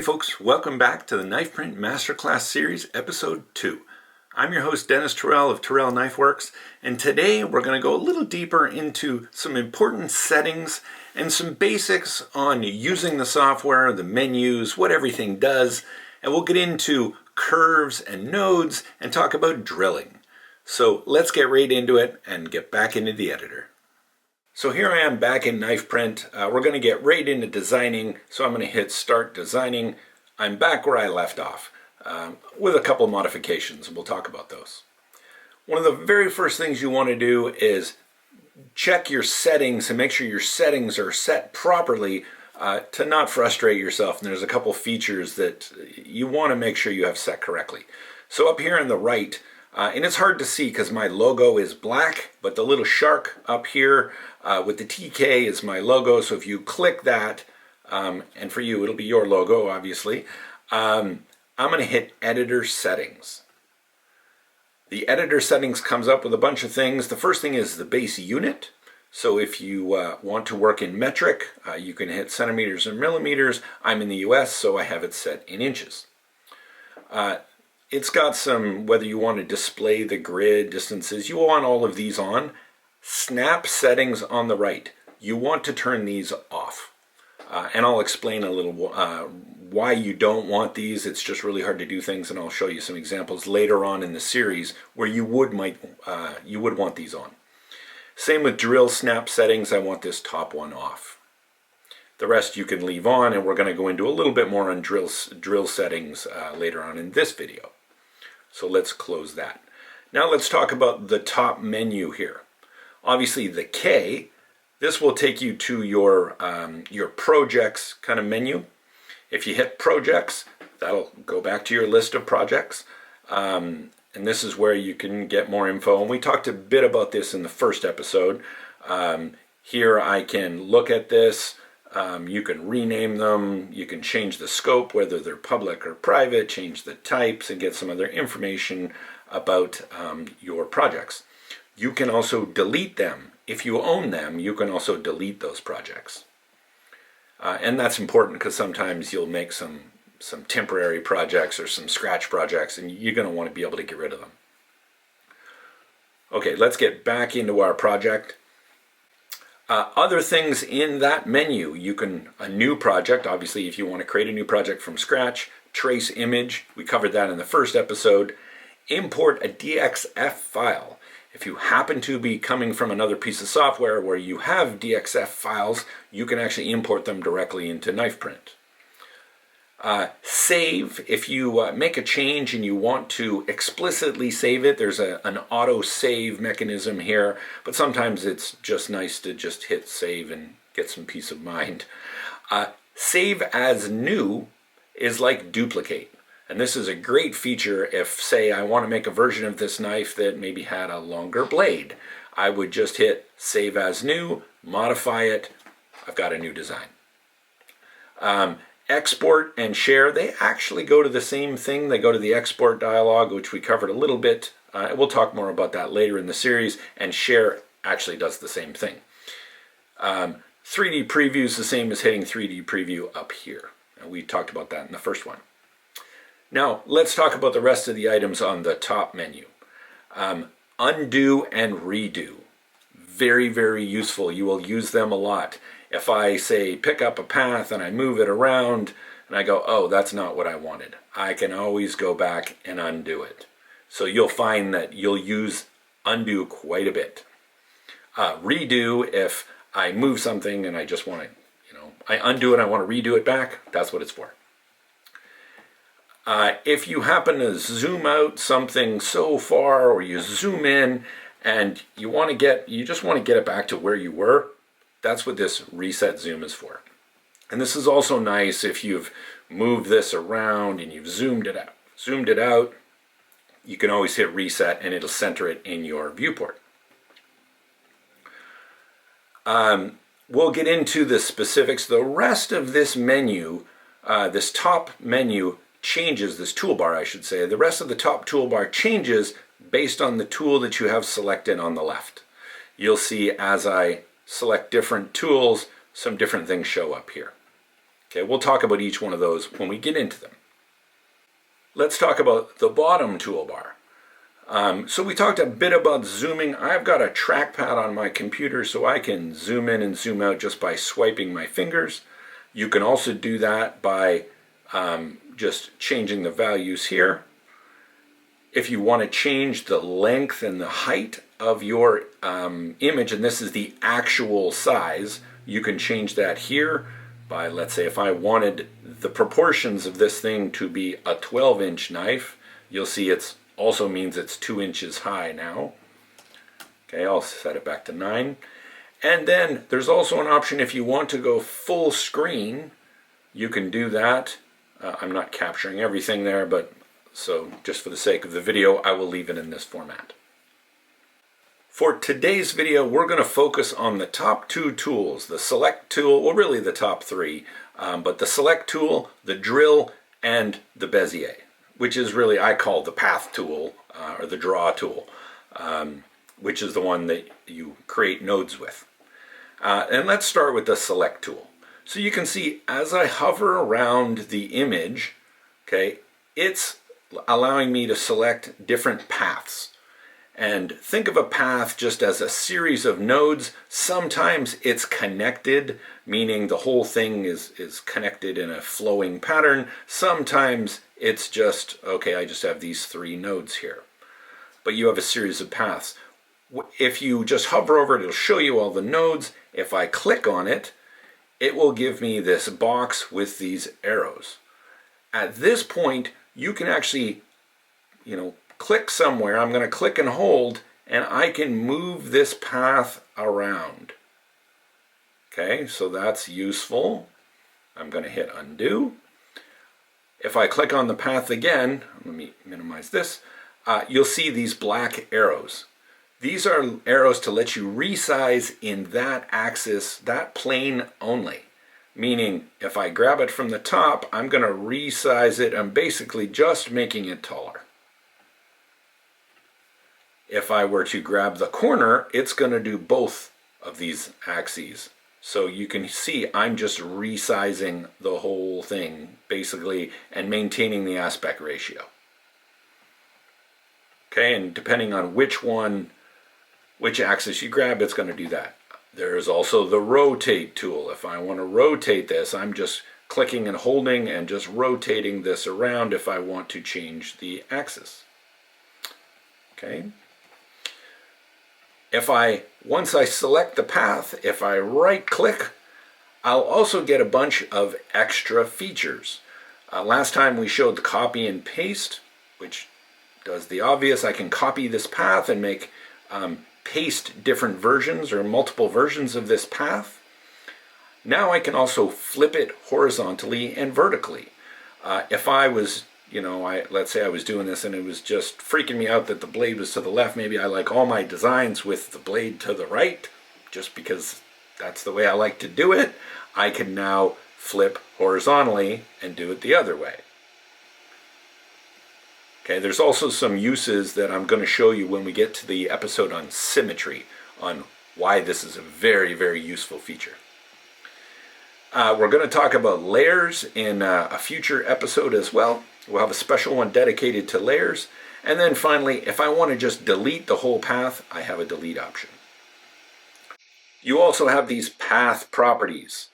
folks, welcome back to the Knifeprint Masterclass Series, Episode 2. I'm your host, Dennis Tyrell of Tyrell Knifeworks, and today we're going to go a little deeper into some important settings and some basics on using the software, the menus, what everything does, and we'll get into curves and nodes and talk about drilling. So let's get right into it and get back into the editor. So here I am back in Knifeprint. We're going to get right into designing, so I'm going to hit Start Designing. I'm back where I left off with a couple modifications, and we'll talk about those. One of the very first things you want to do is check your settings and make sure your settings are set properly to not frustrate yourself. And there's a couple features that you want to make sure you have set correctly. So up here on the right, and it's hard to see because my logo is black, but the little shark up here with the TK is my logo. So if you click that, and for you it'll be your logo obviously, I'm going to hit Editor Settings. The Editor Settings comes up with a bunch of things. The first thing is the base unit. So if you want to work in metric, you can hit centimeters and millimeters. I'm in the US, so I have it set in inches. It's got some, whether you want to display the grid, distances, you want all of these on. Snap settings on the right. You want to turn these off. And I'll explain a little why you don't want these. It's just really hard to do things, and I'll show you some examples later on in the series where you would want these on. Same with drill snap settings. I want this top one off. The rest you can leave on, and we're going to go into a little bit more on drill settings later on in this video. So let's close that. Now let's talk about the top menu here. Obviously the K, this will take you to your projects kind of menu. If you hit projects, that'll go back to your list of projects. And this is where you can get more info. And we talked a bit about this in the first episode. Here I can look at this. You can rename them, you can change the scope, whether they're public or private, change the types, and get some other information about your projects. You can also delete them. If you own them, you can also delete those projects. And that's important because sometimes you'll make some temporary projects or some scratch projects, and you're going to want to be able to get rid of them. Okay, let's get back into our project. Other things in that menu, a new project, obviously if you want to create a new project from scratch, trace image, we covered that in the first episode, import a DXF file. If you happen to be coming from another piece of software where you have DXF files, you can actually import them directly into Knifeprint. Save, if you make a change and you want to explicitly save it, there's an auto save mechanism here, but sometimes it's just nice to just hit save and get some peace of mind. Save as new is like duplicate, and this is a great feature if, say, I want to make a version of this knife that maybe had a longer blade. I would just hit save as new, modify it, I've got a new design. Export and share, they actually go to the same thing. They go to the export dialog, which we covered a little bit. We'll talk more about that later in the series, and share actually does the same thing. 3D preview is the same as hitting 3D preview up here. And we talked about that in the first one. Now, let's talk about the rest of the items on the top menu. Undo and redo. Very, very useful. You will use them a lot. If I say pick up a path and I move it around and I go, oh, that's not what I wanted, I can always go back and undo it. So you'll find that you'll use undo quite a bit. Redo, if I move something and I just want to, I undo it, I want to redo it back, that's what it's for. If you happen to zoom out something so far, or you zoom in and you just want to get it back to where you were, that's what this reset zoom is for. And this is also nice if you've moved this around and you've zoomed it out, you can always hit reset and it'll center it in your viewport. We'll get into the specifics. The rest of this menu, this top menu changes, this toolbar I should say, the rest of the top toolbar changes based on the tool that you have selected on the left. You'll see as I select different tools, some different things show up here. Okay, we'll talk about each one of those when we get into them. Let's talk about the bottom toolbar. So we talked a bit about zooming. I've got a trackpad on my computer so I can zoom in and zoom out just by swiping my fingers. You can also do that by just changing the values here. If you want to change the length and the height of your image, and this is the actual size, you can change that here by, let's say, if I wanted the proportions of this thing to be a 12-inch knife, you'll see it also means it's 2 inches high now. Okay, I'll set it back to 9. And then there's also an option if you want to go full screen, you can do that. I'm not capturing everything there, but so just for the sake of the video, I will leave it in this format. For today's video, we're going to focus on the top 2 tools, the select tool, well really the top 3, but the select tool, the drill, and the Bezier, which is really, I call the path tool, or the draw tool, which is the one that you create nodes with. And let's start with the select tool. So you can see as I hover around the image, okay, it's allowing me to select different paths. And think of a path just as a series of nodes. Sometimes it's connected, meaning the whole thing is connected in a flowing pattern. Sometimes it's just, okay, I just have these 3 nodes here. But you have a series of paths. If you just hover over it, it'll show you all the nodes. If I click on it, it will give me this box with these arrows. At this point, you can actually, click somewhere. I'm going to click and hold, and I can move this path around. Okay, so that's useful. I'm going to hit undo. If I click on the path again, let me minimize this, you'll see these black arrows. These are arrows to let you resize in that axis, that plane only. Meaning, if I grab it from the top, I'm going to resize it. I'm basically just making it taller. If I were to grab the corner, it's going to do both of these axes. So you can see I'm just resizing the whole thing, basically, and maintaining the aspect ratio. Okay, and depending on which axis you grab, it's going to do that. There's also the rotate tool. If I want to rotate this, I'm just clicking and holding and just rotating this around if I want to change the axis. Okay. Once I select the path, if I right click, I'll also get a bunch of extra features. Last time we showed the copy and paste, which does the obvious. I can copy this path and paste different versions or multiple versions of this path. Now I can also flip it horizontally and vertically. If I was, let's say I was doing this and it was just freaking me out that the blade was to the left, maybe I like all my designs with the blade to the right, just because that's the way I like to do it, I can now flip horizontally and do it the other way. Okay, there's also some uses that I'm going to show you when we get to the episode on symmetry, on why this is a very, very useful feature. We're going to talk about layers in a future episode as well. We'll have a special one dedicated to layers. And then finally, if I want to just delete the whole path, I have a delete option. You also have these path properties.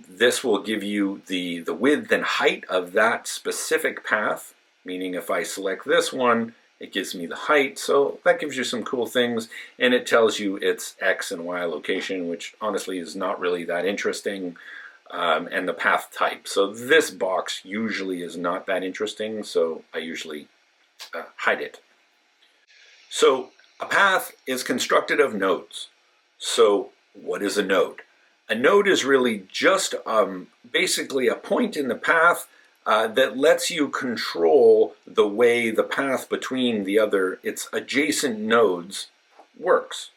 This will give you the width and height of that specific path, meaning if I select this one, it gives me the height. So that gives you some cool things, and it tells you its X and Y location, which honestly is not really that interesting, and the path type. So this box usually is not that interesting, so I usually hide it. So a path is constructed of nodes. So what is a node? A node is really just basically a point in the path that lets you control the way the path between its adjacent nodes works.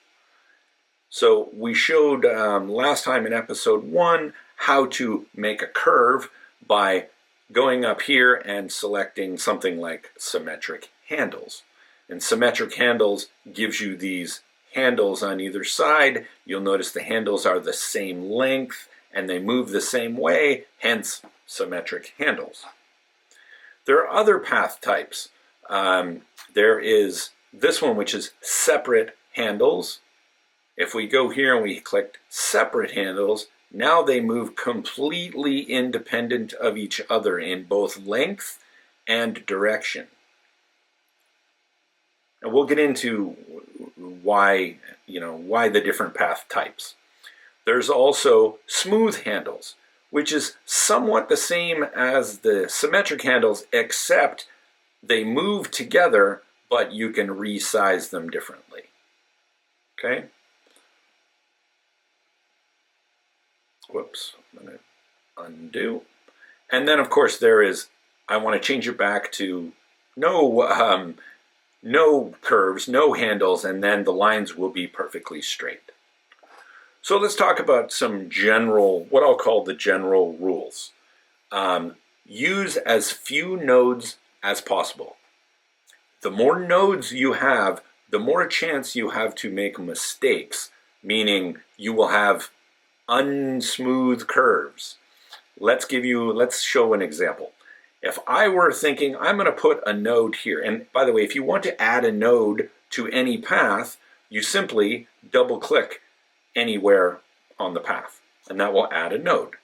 So we showed last time in episode 1 how to make a curve by going up here and selecting something like symmetric handles. And symmetric handles gives you these handles on either side. You'll notice the handles are the same length and they move the same way, hence symmetric handles. There are other path types. There is this one, which is separate handles. If we go here and we click separate handles, now they move completely independent of each other in both length and direction. And we'll get into why the different path types. There's also smooth handles, which is somewhat the same as the symmetric handles, except they move together, but you can resize them differently. Okay? Whoops, I'm going to undo. And then, of course, there is, I want to change it back to no curves, no handles, and then the lines will be perfectly straight. So let's talk about some general, what I'll call the general rules. Use as few nodes as possible. The more nodes you have, the more chance you have to make mistakes, meaning you will have unsmooth curves. Let's show an example. If I were thinking I'm going to put a node here, and by the way, if you want to add a node to any path, you simply double click anywhere on the path, and that will add a node.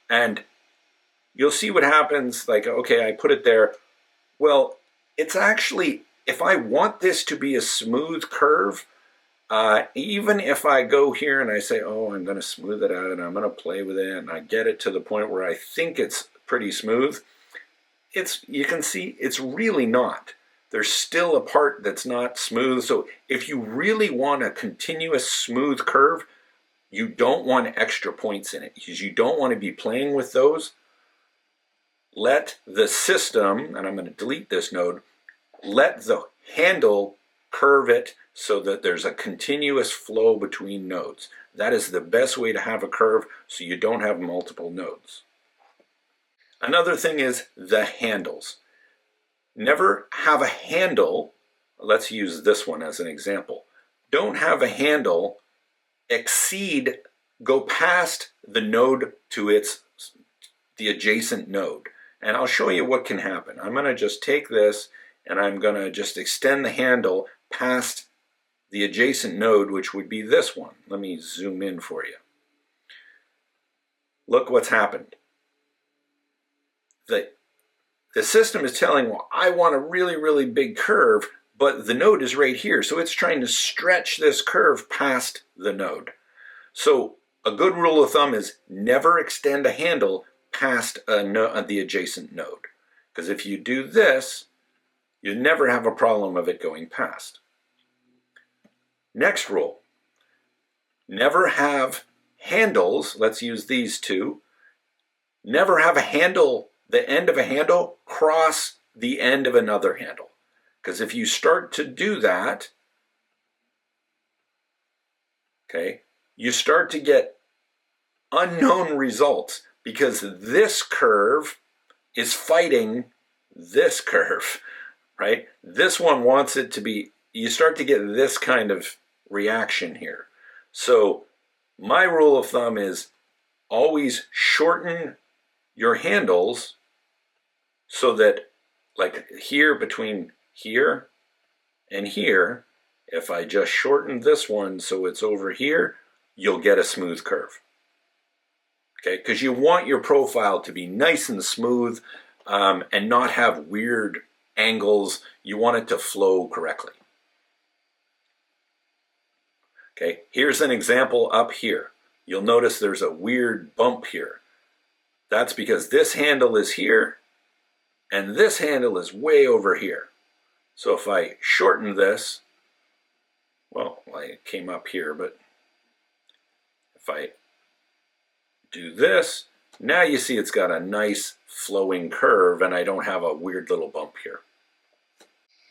And you'll see what happens, like, okay, I put it there. Well, it's actually, if I want this to be a smooth curve, even if I go here and I say, oh, I'm going to smooth it out and I'm going to play with it, and I get it to the point where I think it's pretty smooth, you can see it's really not. There's still a part that's not smooth. So if you really want a continuous smooth curve, you don't want extra points in it, because you don't want to be playing with those. Let the system, and I'm going to delete this node, let the handle curve it so that there's a continuous flow between nodes. That is the best way to have a curve, so you don't have multiple nodes. Another thing is the handles. Never have a handle, let's use this one as an example. Don't have a handle go past the node to the adjacent node. And I'll show you what can happen. I'm going to just take this and I'm going to just extend the handle past the adjacent node, which would be this one. Let me zoom in for you. Look what's happened. The system is telling, well, I want a really, really big curve, but the node is right here. So it's trying to stretch this curve past the node. So a good rule of thumb is never extend a handle past the adjacent node. Because if you do this, you never have a problem of it going past. Next rule, never have handles, let's use these two, never have a handle, the end of a handle cross the end of another handle. Because if you start to do that, okay, you start to get unknown results, because this curve is fighting this curve, right? This one wants it to be, you start to get this kind of reaction here. So my rule of thumb is always shorten your handles so that, like here, between here and here, if I just shorten this one so it's over here, you'll get a smooth curve. Okay, because you want your profile to be nice and smooth and not have weird angles. You want it to flow correctly. Okay, here's an example up here. You'll notice there's a weird bump here. That's because this handle is here and this handle is way over here. So if I shorten this, well, I came up here, but if I do this, now you see it's got a nice flowing curve and I don't have a weird little bump here.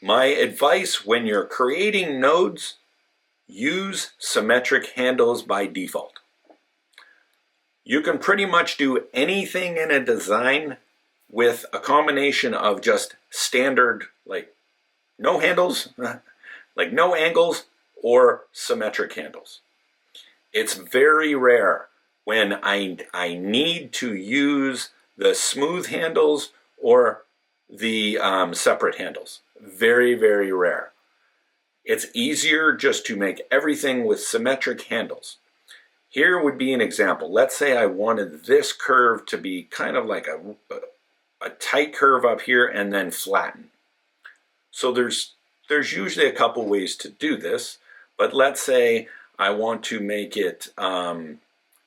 My advice when you're creating nodes, use symmetric handles by default. You can pretty much do anything in a design with a combination of just standard, like no handles, like no angles, or symmetric handles. It's very rare when I need to use the smooth handles or the separate handles. Very, very rare. It's easier just to make everything with symmetric handles. Here would be an example. Let's say I wanted this curve to be kind of like a tight curve up here and then flatten. So there's usually a couple ways to do this, but let's say I want to make it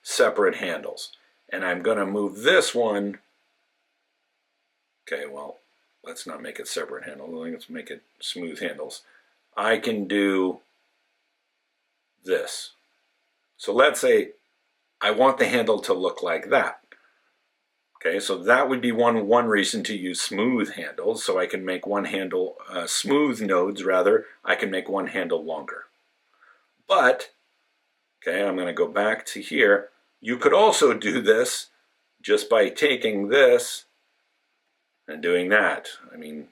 separate handles. And I'm going to move this one. Okay, well, let's not make it separate handles. Let's make it smooth handles. I can do this. So let's say I want the handle to look like that. Okay, so that would be one reason to use smooth handles. So I can make one handle, smooth nodes rather, I can make one handle longer. But, okay, I'm going to go back to here. You could also do this just by taking this and doing that. I mean,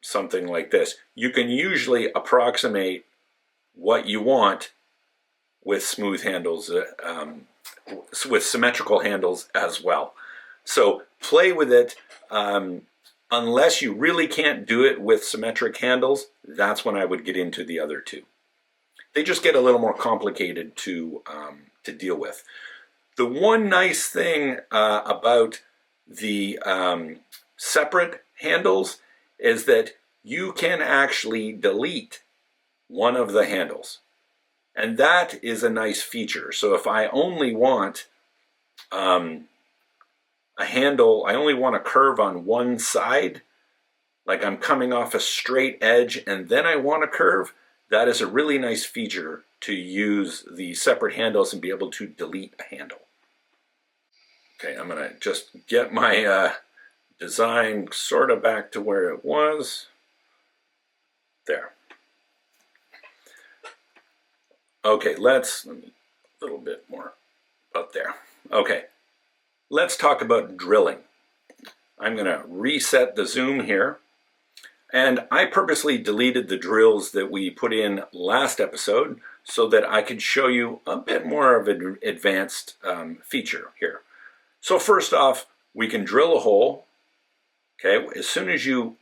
something like this. You can usually approximate what you want with smooth handles, with symmetrical handles as well. So play with it. Unless you really can't do it with symmetric handles, that's when I would get into the other two. They just get a little more complicated to deal with. The one nice thing about the separate handles is that you can actually delete one of the handles. And that is a nice feature. So if I only want a handle, I only want a curve on one side, like I'm coming off a straight edge and then I want a curve, that is a really nice feature to use the separate handles and be able to delete a handle. Okay, I'm going to just get my design sort of back to where it was. There. Okay, let me a little bit more up there. Okay, let's talk about drilling. I'm going to reset the zoom here. And I purposely deleted the drills that we put in last episode so that I could show you a bit more of an advanced feature here. So first off, we can drill a hole. Okay, as soon as you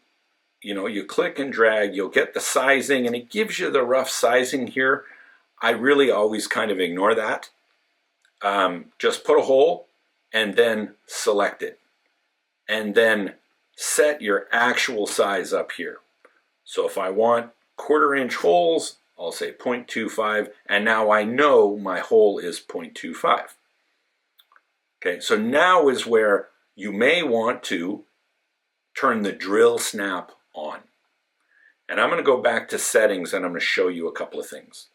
click and drag, you'll get the sizing, and it gives you the rough sizing here. I really always kind of ignore that. Just put a hole and then select it. And then set your actual size up here. So if I want 1/4 inch holes, I'll say 0.25, and now I know my hole is 0.25. Okay, so now is where you may want to turn the drill snap on. And I'm going to go back to settings and I'm going to show you a couple of things.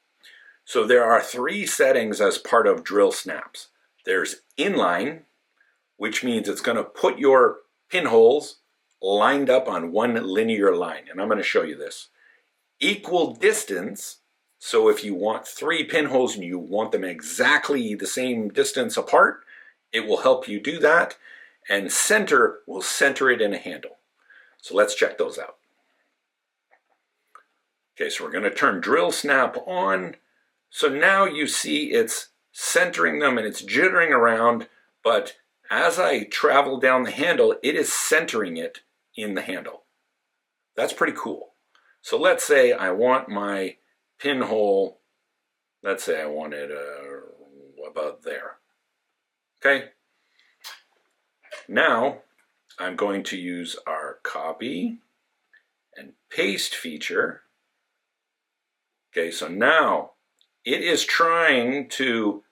So there are 3 settings as part of drill snaps. There's inline, which means it's going to put your pinholes lined up on one linear line, and I'm going to show you this. Equal distance, so if you want 3 pinholes and you want them exactly the same distance apart, it will help you do that. And center will center it in a handle. So let's check those out. Okay, so we're going to turn drill snap on. So now you see it's centering them and it's jittering around, but as I travel down the handle, it is centering it in the handle. That's pretty cool. So let's say I want my pinhole, let's say I want it about there. Okay. Now I'm going to use our copy and paste feature. Okay, so now it is trying to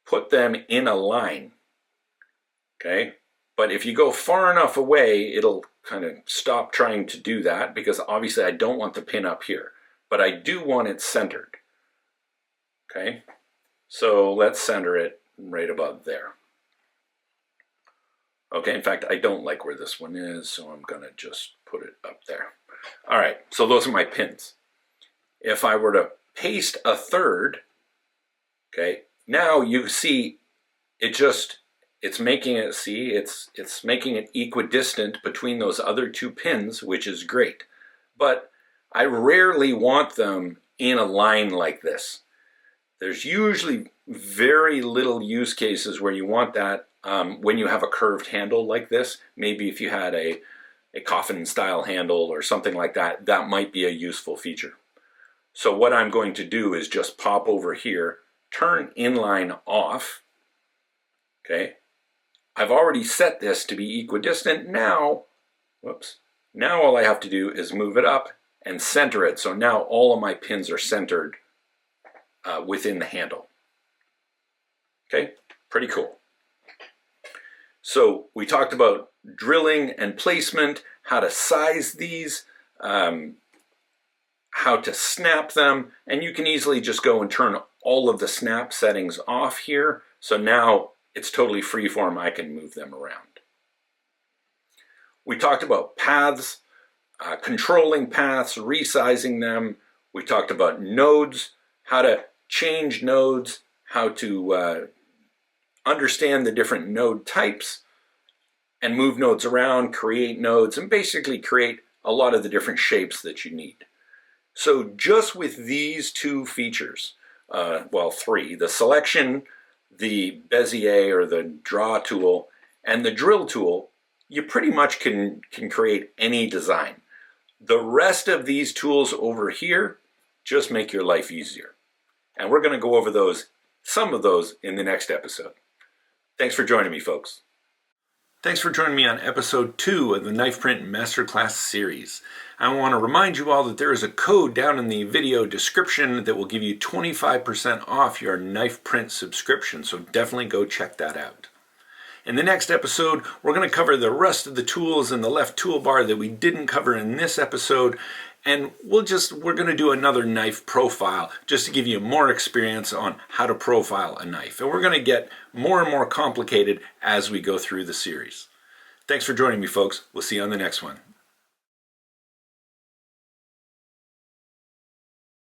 put them in a line. Okay, but if you go far enough away, it'll kind of stop trying to do that because obviously I don't want the pin up here, but I do want it centered. Okay, so let's center it right above there. Okay, in fact, I don't like where this one is, so I'm going to just put it up there. All right, so those are my pins. If I were to paste a third, okay, now you see it's making it, it's making it equidistant between those other 2 pins, which is great. But I rarely want them in a line like this. There's usually very little use cases where you want that when you have a curved handle like this. Maybe if you had a coffin style handle or something like that, that might be a useful feature. So what I'm going to do is just pop over here, turn inline off. Okay, I've already set this to be equidistant. Now, now all I have to do is move it up and center it. So now all of my pins are centered within the handle. Okay, pretty cool. So we talked about drilling and placement, how to size these, how to snap them, and you can easily just go and turn all of the snap settings off here. So now it's totally freeform. I can move them around. We talked about paths, controlling paths, resizing them. We talked about nodes, how to change nodes, how to understand the different node types and move nodes around, create nodes, and basically create a lot of the different shapes that you need. So just with these two features, well, three, the selection, the Bezier or the draw tool, and the drill tool, you pretty much can create any design. The rest of these tools over here just make your life easier. And we're going to go over some of those in the next episode. Thanks for joining me, folks. Thanks for joining me on episode 2 of the Knifeprint Masterclass Series. I want to remind you all that there is a code down in the video description that will give you 25% off your Knifeprint subscription, so definitely go check that out. In the next episode, we're going to cover the rest of the tools in the left toolbar that we didn't cover in this episode, and we're going to do another knife profile just to give you more experience on how to profile a knife. And we're going to get more and more complicated as we go through the series. Thanks for joining me, folks. We'll see you on the next one.